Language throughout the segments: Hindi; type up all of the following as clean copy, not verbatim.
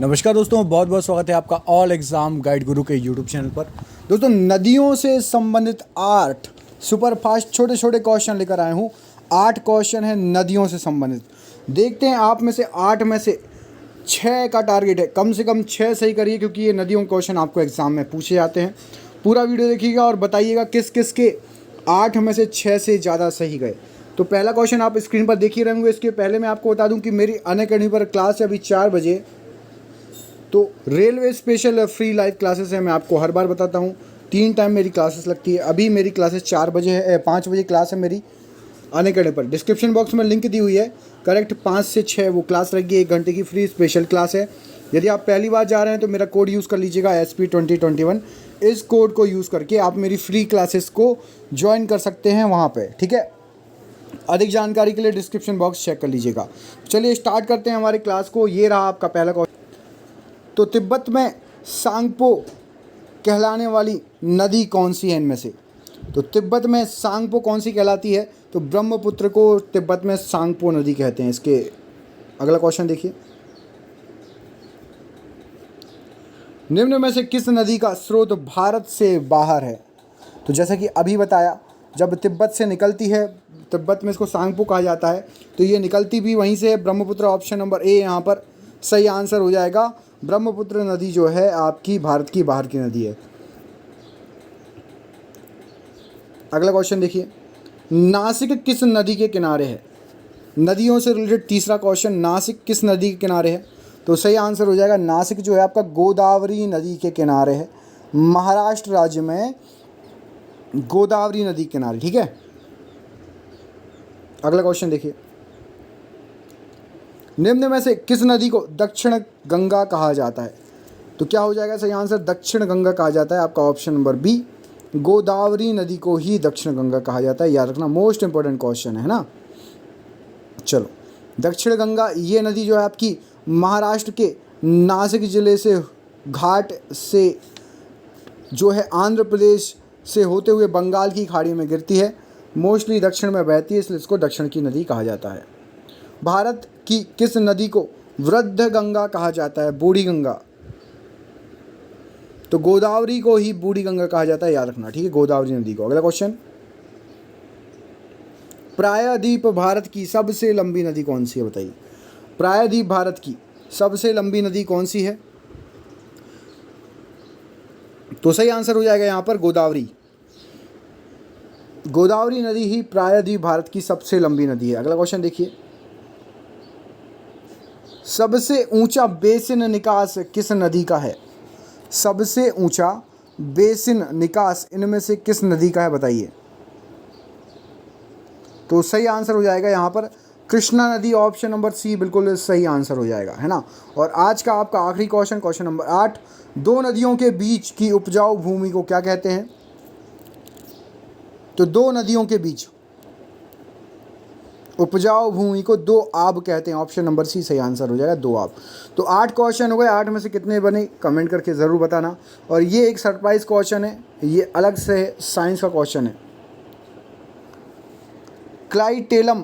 नमस्कार दोस्तों, बहुत बहुत स्वागत है आपका ऑल एग्ज़ाम गाइड गुरु के यूट्यूब चैनल पर। दोस्तों, नदियों से संबंधित 8 सुपर फास्ट छोटे छोटे क्वेश्चन लेकर आए हूँ। 8 क्वेश्चन हैं नदियों से संबंधित। देखते हैं आप में से 8 में से 6 का टारगेट है, कम से कम 6 सही करिए, क्योंकि ये नदियों के क्वेश्चन आपको एग्ज़ाम में पूछे जाते हैं। पूरा वीडियो देखिएगा और बताइएगा किस किस के 8 में से 6 से ज़्यादा सही गए। तो पहला क्वेश्चन आप स्क्रीन पर देख ही रहे होंगे। इसके पहले मैं आपको बता दूं कि मेरी अनअकैडमी पर क्लास है अभी 4 बजे। तो railway special free live classes है, मैं आपको हर बार बताता हूँ। 3 टाइम मेरी क्लासेस लगती है। अभी मेरी क्लासेस 4 बजे है, 5 बजे क्लास है मेरी अनअकैडमी पर। डिस्क्रिप्शन बॉक्स में लिंक दी हुई है। करेक्ट 5 से 6 वो क्लास रहेगी, 1 घंटे की फ्री स्पेशल क्लास है। यदि आप पहली बार जा रहे हैं तो मेरा कोड यूज़ कर लीजिएगा SP2021। इस कोड को यूज़ करके आप मेरी फ्री क्लासेस को ज्वाइन कर सकते हैं वहाँ पर, ठीक है। अधिक जानकारी के लिए डिस्क्रिप्शन बॉक्स चेक कर लीजिएगा। चलिए स्टार्ट करते हैं हमारी क्लास को। ये रहा आपका पहला क्वेश्चन। तो तिब्बत में सांगपो कहलाने वाली नदी कौन सी है इनमें से? तो तिब्बत में सांगपो कौन सी कहलाती है? तो ब्रह्मपुत्र को तिब्बत में सांगपो नदी कहते हैं। इसके अगला क्वेश्चन देखिए। निम्न में से किस नदी का स्रोत भारत से बाहर है? तो जैसा कि अभी बताया, जब तिब्बत से निकलती है, तिब्बत में इसको सांगपो कहा जाता है, तो ये निकलती भी वहीं से है, ब्रह्मपुत्र। ऑप्शन नंबर ए यहाँ पर सही आंसर हो जाएगा। ब्रह्मपुत्र नदी जो है आपकी भारत की बाहर की नदी है। अगला क्वेश्चन देखिए। नासिक किस नदी के किनारे है? नदियों से रिलेटेड तीसरा क्वेश्चन, नासिक किस नदी के किनारे है? तो सही आंसर हो जाएगा, नासिक जो है आपका गोदावरी नदी के किनारे है। महाराष्ट्र राज्य में गोदावरी नदी के किनारे, ठीक है। अगला क्वेश्चन देखिए। निम्न में से किस नदी को दक्षिण गंगा कहा जाता है? तो क्या हो जाएगा सही आंसर? दक्षिण गंगा कहा जाता है आपका ऑप्शन नंबर बी। गोदावरी नदी को ही दक्षिण गंगा कहा जाता है, याद रखना, मोस्ट इंपॉर्टेंट क्वेश्चन है ना। चलो, दक्षिण गंगा ये नदी जो है आपकी महाराष्ट्र के नासिक जिले से घाट से जो है आंध्र प्रदेश से होते हुए बंगाल की खाड़ी में गिरती है। मोस्टली दक्षिण में बहती है, इसलिए इसको दक्षिण की नदी कहा जाता है। भारत की किस नदी को वृद्ध गंगा कहा जाता है? बूढ़ी गंगा। तो गोदावरी को ही बूढ़ी गंगा कहा जाता है, याद रखना, ठीक है, गोदावरी नदी को। अगला क्वेश्चन। प्रायद्वीप भारत की सबसे लंबी नदी कौन सी है, बताइए। प्रायद्वीप भारत की सबसे लंबी नदी कौन सी है? तो सही आंसर हो जाएगा यहाँ पर गोदावरी। गोदावरी नदी ही प्रायद्वीप भारत की सबसे लंबी नदी है। अगला क्वेश्चन देखिए। सबसे ऊंचा बेसिन निकास किस नदी का है? सबसे ऊंचा बेसिन निकास इनमें से किस नदी का है, बताइए। तो सही आंसर हो जाएगा यहाँ पर कृष्णा नदी, ऑप्शन नंबर सी बिल्कुल सही आंसर हो जाएगा, है ना। और आज का आपका आखिरी क्वेश्चन, क्वेश्चन नंबर 8। दो नदियों के बीच की उपजाऊ भूमि को क्या कहते हैं? तो दो नदियों के बीच उपजाऊ भूमि को दो आब कहते हैं, ऑप्शन नंबर सी सही आंसर हो जाएगा, दो आब। तो 8 क्वेश्चन हो गए। 8 में से कितने बने कमेंट करके ज़रूर बताना। और ये एक सरप्राइज क्वेश्चन है, ये अलग से साइंस का क्वेश्चन है। क्लाइटेलम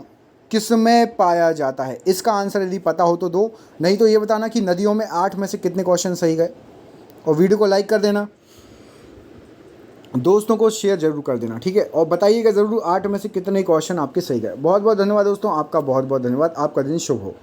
किस में पाया जाता है? इसका आंसर यदि पता हो तो दो, नहीं तो ये बताना कि नदियों में 8 में से कितने क्वेश्चन सही गए। और वीडियो को लाइक कर देना, दोस्तों को शेयर जरूर कर देना, ठीक है। और बताइएगा ज़रूर 8 में से कितने क्वेश्चन आपके सही गए। बहुत बहुत धन्यवाद दोस्तों, आपका बहुत बहुत धन्यवाद। आपका दिन शुभ हो।